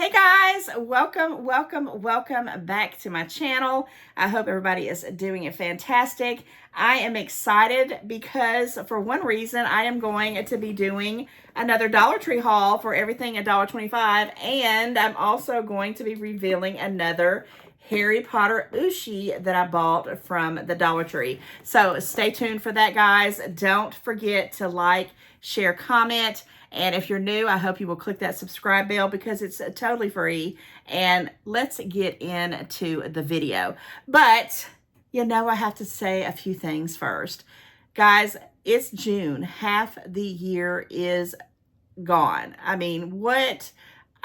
Hey guys, welcome back to my channel. I hope everybody is doing it fantastic. I am excited because for one reason, I am going to be doing another Dollar Tree haul for everything $1.25, and I'm also going to be revealing another Harry Potter Ushi that I bought from the Dollar Tree. So stay tuned for that, guys. Don't forget to like, share, comment. And if you're new, I hope you will click that subscribe bell because it's totally free. And let's get into the video. But, you know, I have to say a few things first. Guys, it's June. Half the year is gone. I mean, what?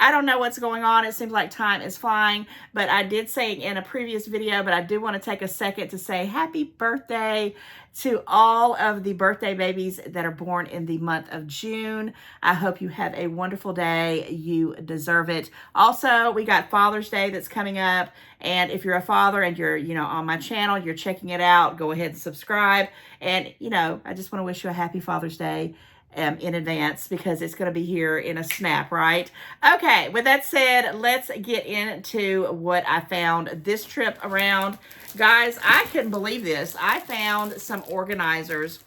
I don't know what's going on. It seems like time is flying, but I did say in a previous video, but I do want to take a second to say happy birthday to all of the birthday babies that are born in the month of June. I hope you have a wonderful day. You deserve it. Also, we got Father's Day that's coming up. And if you're a father and you're, on my channel, you're checking it out, go ahead and subscribe. And, I just want to wish you a happy Father's Day in advance because it's going to be here in a snap, right? Okay, with that said, let's get into what I found this trip around. Guys, I couldn't believe this. I found some organizers,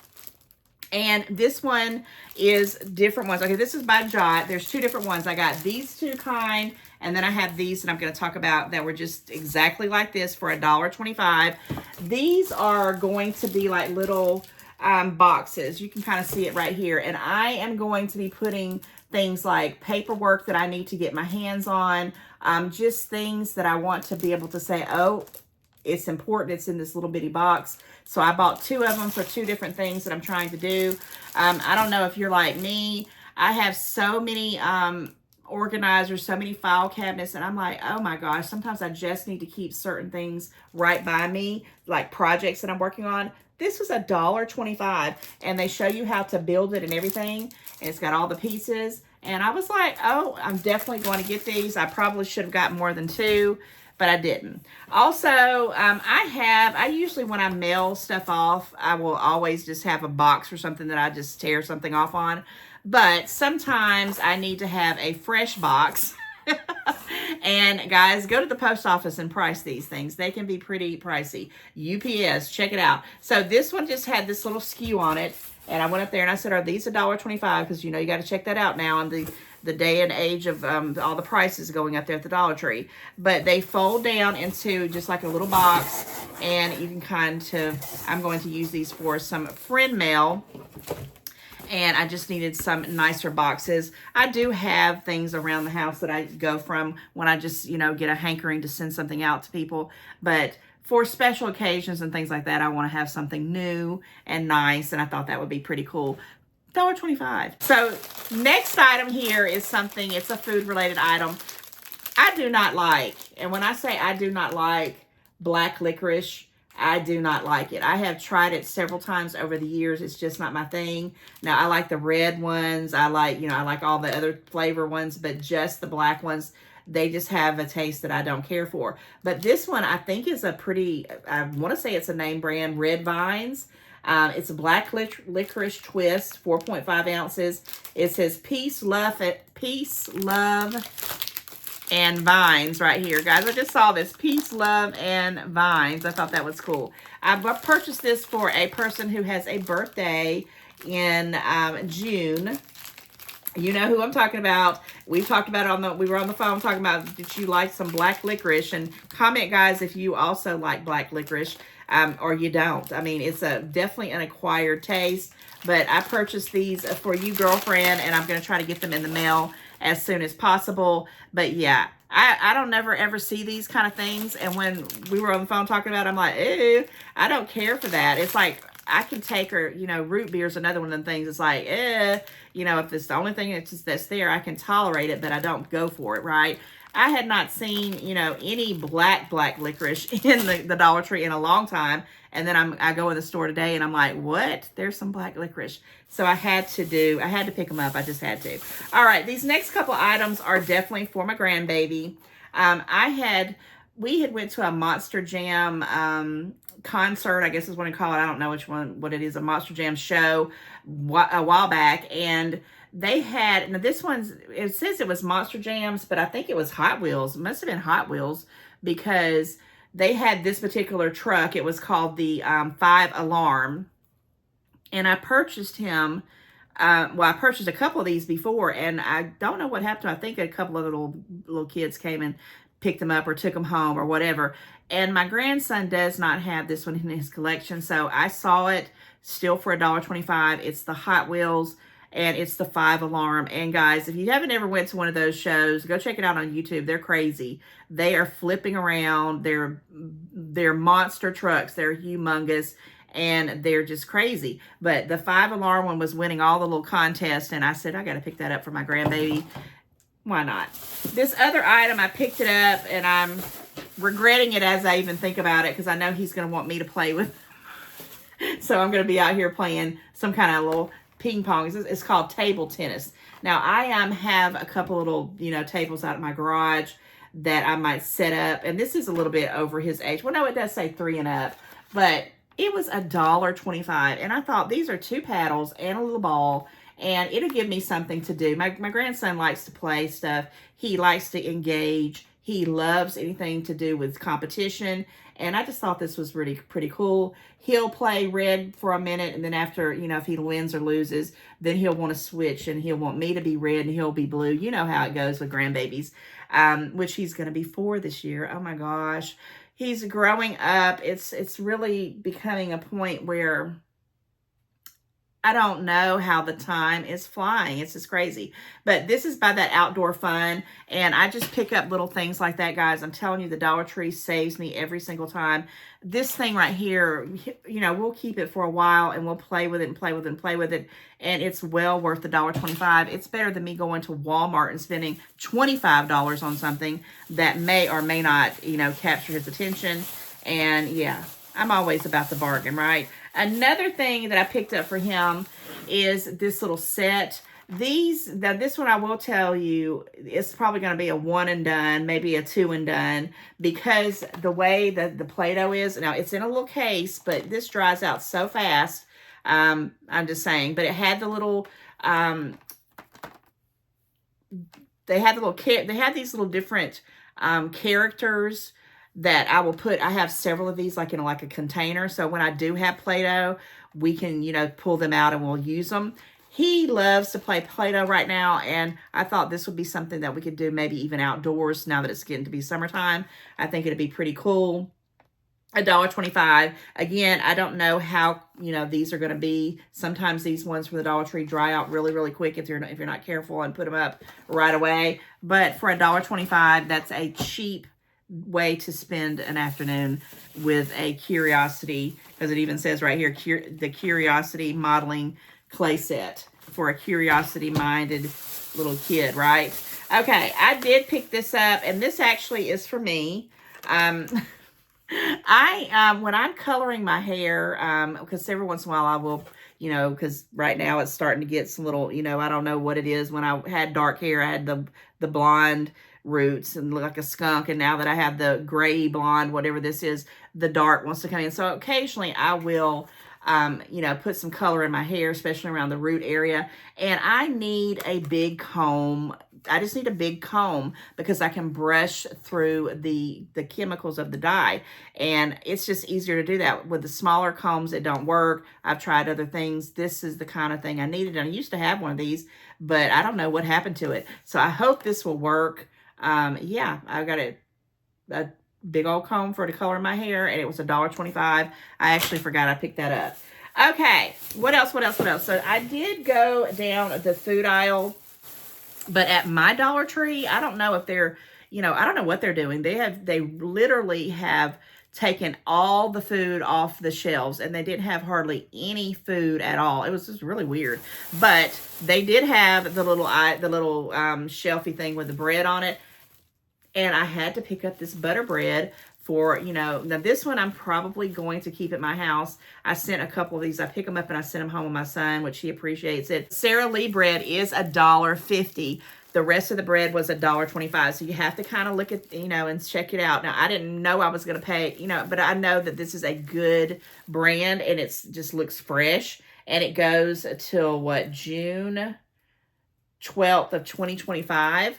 and this one is different ones. Okay, this is by Jot. There's two different ones. I got these two kind, and then I have these that I'm going to talk about that were just exactly like this for $1.25. These are going to be like little boxes. You can kind of see it right here. And I am going to be putting things like paperwork that I need to get my hands on, just things that I want to be able to say, oh, it's important. It's in this little bitty box. So I bought two of them for two different things that I'm trying to do. I don't know if you're like me. I have so many organizers, so many file cabinets, and I'm like, oh my gosh, sometimes I just need to keep certain things right by me, like projects that I'm working on. This was $1.25, and they show you how to build it and everything, and it's got all the pieces. And I was like, oh, I'm definitely going to get these. I probably should have got more than two, but I didn't. Also, I usually, when I mail stuff off, I will always just have a box or something that I just tear something off on. But sometimes I need to have a fresh box. And guys, go to the post office and price these things. They can be pretty pricey. UPS, check it out. So this one just had this little skew on it. And I went up there and I said, are these $1.25? Because, you got to check that out now on the day and age of all the prices going up there at the Dollar Tree. But they fold down into just like a little box. And you can I'm going to use these for some friend mail. And I just needed some nicer boxes. I do have things around the house that I go from when I just, get a hankering to send something out to people. But for special occasions and things like that, I want to have something new and nice. And I thought that would be pretty cool. $1.25. So next item here is something, it's a food related item I do not like. And when I say I do not like black licorice, I do not like it. I have tried it several times over the years. It's just not my thing. Now, I like the red ones. I like all the other flavor ones, but just the black ones, they just have a taste that I don't care for. But this one, I think, is a pretty, I want to say it's a name brand, Red Vines. It's a black licorice twist, 4.5 ounces. It says peace, love, and vines right here. Guys, I just saw this. Peace, love, and vines. I thought that was cool. I purchased this for a person who has a birthday in June. You know who I'm talking about. We talked about it we were on the phone talking about, did you like some black licorice? And comment, guys, if you also like black licorice or you don't. I mean, it's definitely an acquired taste. But I purchased these for you, girlfriend, and I'm going to try to get them in the mail as soon as possible. But yeah, I don't never ever see these kind of things. And when we were on the phone talking about it, I'm like, ew, I don't care for that. It's like, I can take her, root beer is another one of them things. It's like, if it's the only thing that's there, I can tolerate it, but I don't go for it, right? I had not seen, any black licorice in the Dollar Tree in a long time. And then I go in the store today and I'm like, what? There's some black licorice. So I had to pick them up. I just had to. All right. These next couple items are definitely for my grandbaby. We had went to a Monster Jam concert, I guess is what I call it. I don't know what it is, a Monster Jam show a while back. And they had, now this one's, it says it was Monster Jams, but I think it was Hot Wheels. It must have been Hot Wheels, because they had this particular truck. It was called the 5 Alarm. And I purchased him, well, I purchased a couple of these before, and I don't know what happened. I think a couple of little kids came and picked them up or took them home or whatever. And my grandson does not have this one in his collection, so I saw it still for $1.25. It's the Hot Wheels, and it's the 5 Alarm. And guys, if you haven't ever went to one of those shows, go check it out on YouTube. They're crazy. They are flipping around. They're monster trucks. They're humongous, and they're just crazy. But the 5 Alarm one was winning all the little contests, and I said, I got to pick that up for my grandbaby. Why not? This other item, I picked it up, and I'm regretting it as I even think about it, because I know he's going to want me to play with. So I'm going to be out here playing some kind of little ping pong. It's called table tennis. Now, I have a couple little, tables out in my garage that I might set up. And this is a little bit over his age. Well, no, it does say 3 and up. But it was $1.25. And I thought, these are 2 paddles and a little ball, and it'll give me something to do. My grandson likes to play stuff. He likes to engage. He loves anything to do with competition. And I just thought this was really pretty cool. He'll play red for a minute, and then after, if he wins or loses, then he'll want to switch, and he'll want me to be red and he'll be blue. You know how it goes with grandbabies, which he's going to be 4 this year. Oh my gosh. He's growing up. It's really becoming a point where I don't know how the time is flying. It's just crazy. But this is by that Outdoor Fun. And I just pick up little things like that, guys. I'm telling you, the Dollar Tree saves me every single time. This thing right here, we'll keep it for a while, and we'll play with it and play with it and play with it. And it's well worth the $1.25. It's better than me going to Walmart and spending $25 on something that may or may not, capture his attention. And yeah, I'm always about the bargain, right? Another thing that I picked up for him is this little set. This one I will tell you, it's probably going to be a 1 and done, maybe a 2 and done, because the way that the Play-Doh is, now it's in a little case, but this dries out so fast. I'm just saying, but it had the little, they had these little different characters that I will put. I have several of these like in a container. So when I do have Play-Doh, we can, pull them out and we'll use them. He loves to play Play-Doh right now, and I thought this would be something that we could do maybe even outdoors now that it's getting to be summertime. I think it'd be pretty cool. $1.25. Again, I don't know how, these are going to be. Sometimes these ones from the Dollar Tree dry out really, really quick if you're not careful and put them up right away. But for $1.25, that's a cheap way to spend an afternoon with a Curiosity, because it even says right here, the Curiosity modeling clay set for a curiosity-minded little kid, right? Okay, I did pick this up, and this actually is for me. When I'm coloring my hair, because every once in a while I will, because right now it's starting to get some little, I don't know what it is. When I had dark hair, I had the blonde roots and look like a skunk, and now that I have the gray blonde, whatever this is, the dark wants to come in. So occasionally I will put some color in my hair, especially around the root area, and I need a big comb. I just need a big comb because I can brush through the chemicals of the dye, and it's just easier to do that. With the smaller combs, it don't work. I've tried other things. This is the kind of thing I needed, and I used to have one of these, but I don't know what happened to it. So I hope this will work. Yeah, I got a big old comb for to color my hair, and it was $1.25. I actually forgot I picked that up. Okay, what else? So I did go down the food aisle, but at my Dollar Tree, I don't know if they're, I don't know what they're doing. They literally have taken all the food off the shelves, and they didn't have hardly any food at all. It was just really weird. But they did have the little shelfie thing with the bread on it. And I had to pick up this butter bread for, now this one I'm probably going to keep at my house. I sent a couple of these. I pick them up and I send them home with my son, which he appreciates it. Sara Lee bread is $1.50. The rest of the bread was $1.25. So you have to kind of look at, and check it out. Now, I didn't know I was going to pay, but I know that this is a good brand, and it's just looks fresh. And it goes till what, June 12th of 2025.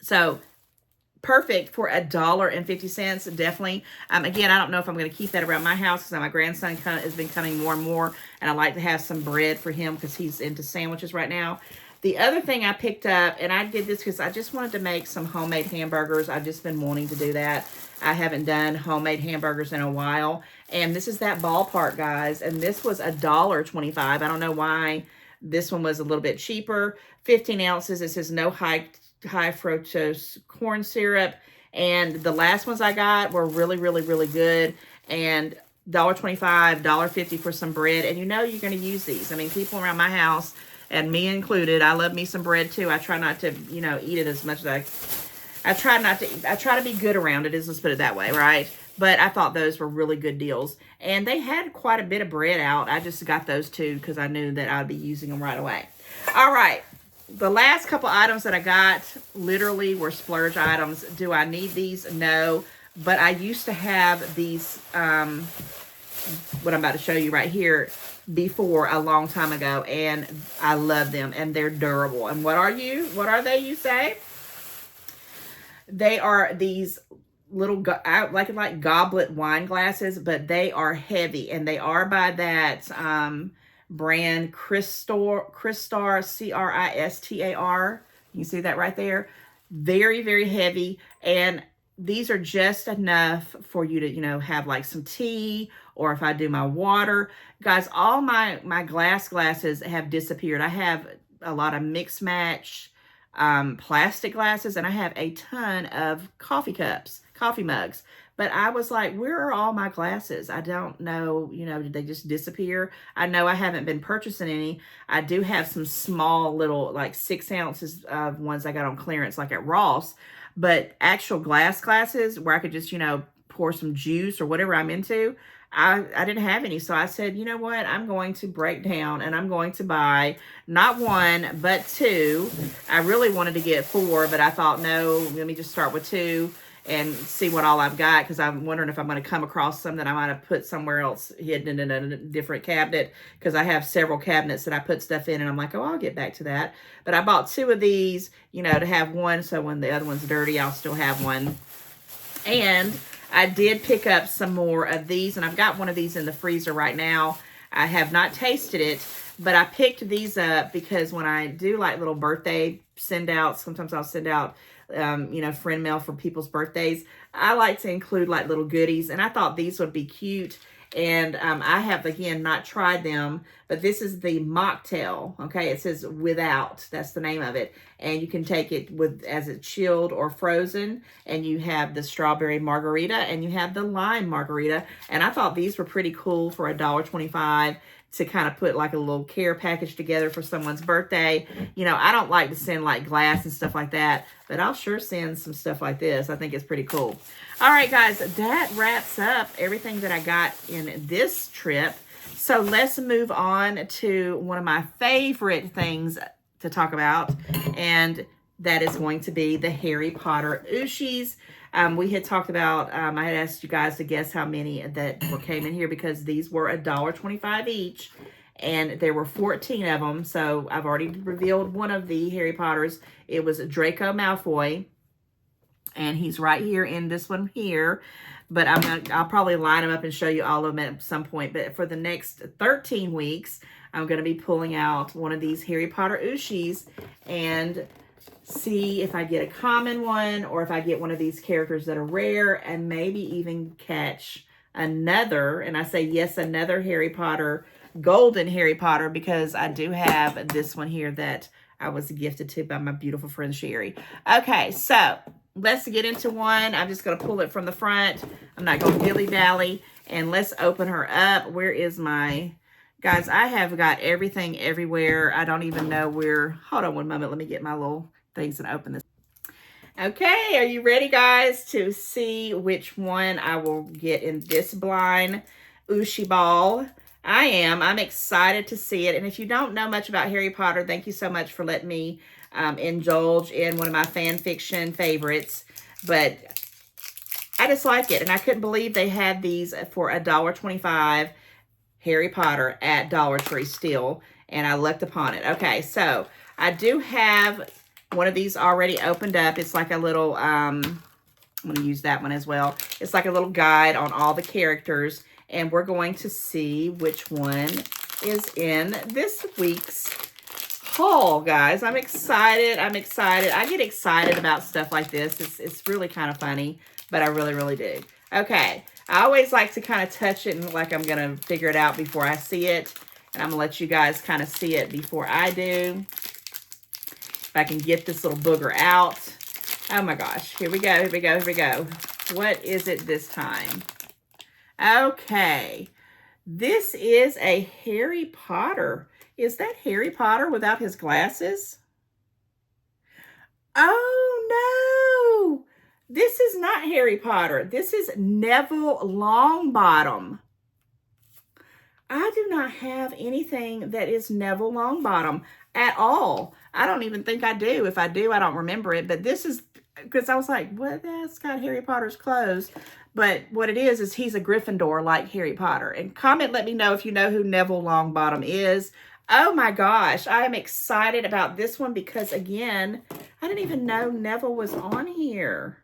So perfect for $1.50. Definitely. Again, I don't know if I'm going to keep that around my house because my grandson has been coming more and more, and I like to have some bread for him because he's into sandwiches right now. The other thing I picked up, and I did this because I just wanted to make some homemade hamburgers. I've just been wanting to do that. I haven't done homemade hamburgers in a while. And this is that Ballpark, guys. And this was $1.25. I don't know why this one was a little bit cheaper. 15 ounces. It says no high fructose corn syrup. And the last ones I got were really, really, really good. And $1.25, $1.50 for some bread. And you know you're going to use these. I mean, people around my house, and me included, I love me some bread too. I try not to, you know, eat it as much as I try to be good around it, let's put it that way, right? But I thought those were really good deals. And they had quite a bit of bread out. I just got those two because I knew that I'd be using them right away. All right. The last couple items that I got literally were splurge items. Do I need these? No. But I used to have these, what I'm about to show you right here, before a long time ago, and I love them, and they're durable. And what are they, you say? They are these little like goblet wine glasses, but they are heavy, and they are by that brand Cristar, Cristar. You can see that right there. Very, very heavy, and these are just enough for you to, you know, have like some tea, or if I do my water. Guys, all my glasses have disappeared. I have a lot of mix match plastic glasses, and I have a ton of coffee mugs. But I was like, where are all my glasses? I don't know, you know, did they just disappear? I know I haven't been purchasing any. I do have some small little, like 6 ounces of ones I got on clearance, like at Ross. But actual glasses where I could just, you know, pour some juice or whatever I'm into, I didn't have any. So I said, you know what? I'm going to break down and I'm going to buy not 1, but 2. I really wanted to get 4, but I thought, no, let me just start with 2 and see what all I've got, because I'm wondering if I'm going to come across some that I might have put somewhere else hidden in a different cabinet, because I have several cabinets that I put stuff in, and I'm like, oh, I'll get back to that. But I bought 2 of these, you know, to have one, so when the other one's dirty, I'll still have one. And I did pick up some more of these, and I've got one of these in the freezer right now. I have not tasted it, but I picked these up because when I do like little birthday send outs, sometimes I'll send out you know, friend mail for people's birthdays. I like to include like little goodies, and I thought these would be cute. And I have, again, not tried them, but this is the mocktail. Okay, it says without. That's the name of it. And you can take it with as it chilled or frozen. And you have the strawberry margarita, and you have the lime margarita. And I thought these were pretty cool for $1.25 to kind of put like a little care package together for someone's birthday. You know, I don't like to send like glass and stuff like that, but I'll sure send some stuff like this. I think it's pretty cool. All right, guys, that wraps up everything that I got in this trip. So let's move on to one of my favorite things to talk about, and that is going to be the Harry Potter Ooshies. We had talked about, I had asked you guys to guess how many that came in here, because these were $1.25 each, and there were 14 of them. So I've already revealed one of the Harry Potters. It was Draco Malfoy, and he's right here in this one here. But I'll probably line them up and show you all of them at some point. But for the next 13 weeks, I'm going to be pulling out one of these Harry Potter Ooshies and see if I get a common one, or if I get one of these characters that are rare, and maybe even catch another, and I say yes, another Harry Potter, golden Harry Potter, because I do have this one here that I was gifted to by my beautiful friend Sherry. Okay, so let's get into one. I'm just going to pull it from the front. I'm not going to dilly-dally, and let's open her up. Where is my... Guys, I have got everything everywhere. I don't even know where... Hold on one moment. Let me get my little things and open this. Okay, are you ready, guys, to see which one I will get in this blind Ooshie ball? I am. I'm excited to see it. And if you don't know much about Harry Potter, thank you so much for letting me indulge in one of my fan fiction favorites. But I just like it. And I couldn't believe they had these for $1.25 Harry Potter at Dollar Tree still. And I looked upon it. Okay, so I do have one of these already opened up. It's like a little, I'm going to use that one as well. It's like a little guide on all the characters. And we're going to see which one is in this week's haul, guys. I'm excited. I'm excited. I get excited about stuff like this. It's really kind of funny, but I really, really do. Okay. I always like to kind of touch it and like I'm going to figure it out before I see it. And I'm going to let you guys kind of see it before I do. If I can get this little booger out. Oh my gosh. Here we go. Here we go. Here we go. What is it this time? Okay. This is a Harry Potter. Is that Harry Potter without his glasses? Oh no. This is not Harry Potter. This is Neville Longbottom. I do not have anything that is Neville Longbottom at all. I don't even think I do. If I do, I don't remember it. But this is, because I was like, what? That's got Harry Potter's clothes. But what it is he's a Gryffindor like Harry Potter. And comment, let me know if you know who Neville Longbottom is. Oh my gosh, I am excited about this one because, again, I didn't even know Neville was on here.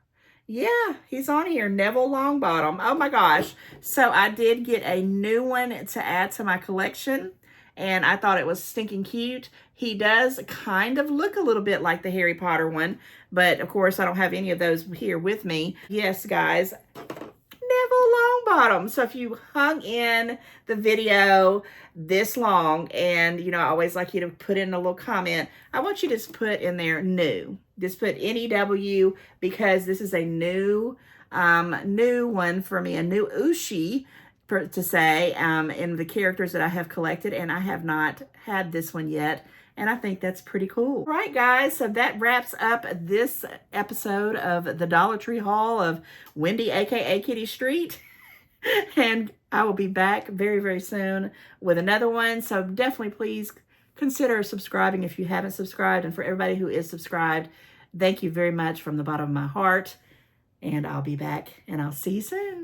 Yeah, he's on here, Neville Longbottom. Oh my gosh. So I did get a new one to add to my collection, and I thought it was stinking cute. He does kind of look a little bit like the Harry Potter one, but of course I don't have any of those here with me. Yes, guys, Neville Longbottom. So if you hung in the video this long, and you know, I always like you to put in a little comment, I want you to just put in there new. Just put NEW, because this is a new one for me, a new Ushi to say in the characters that I have collected, and I have not had this one yet. And I think that's pretty cool. All right, guys, so that wraps up this episode of the Dollar Tree haul of Wendy, aka Kitty Street. And I will be back very, very soon with another one. So definitely please consider subscribing if you haven't subscribed. And for everybody who is subscribed, thank you very much from the bottom of my heart. And I'll be back, and I'll see you soon.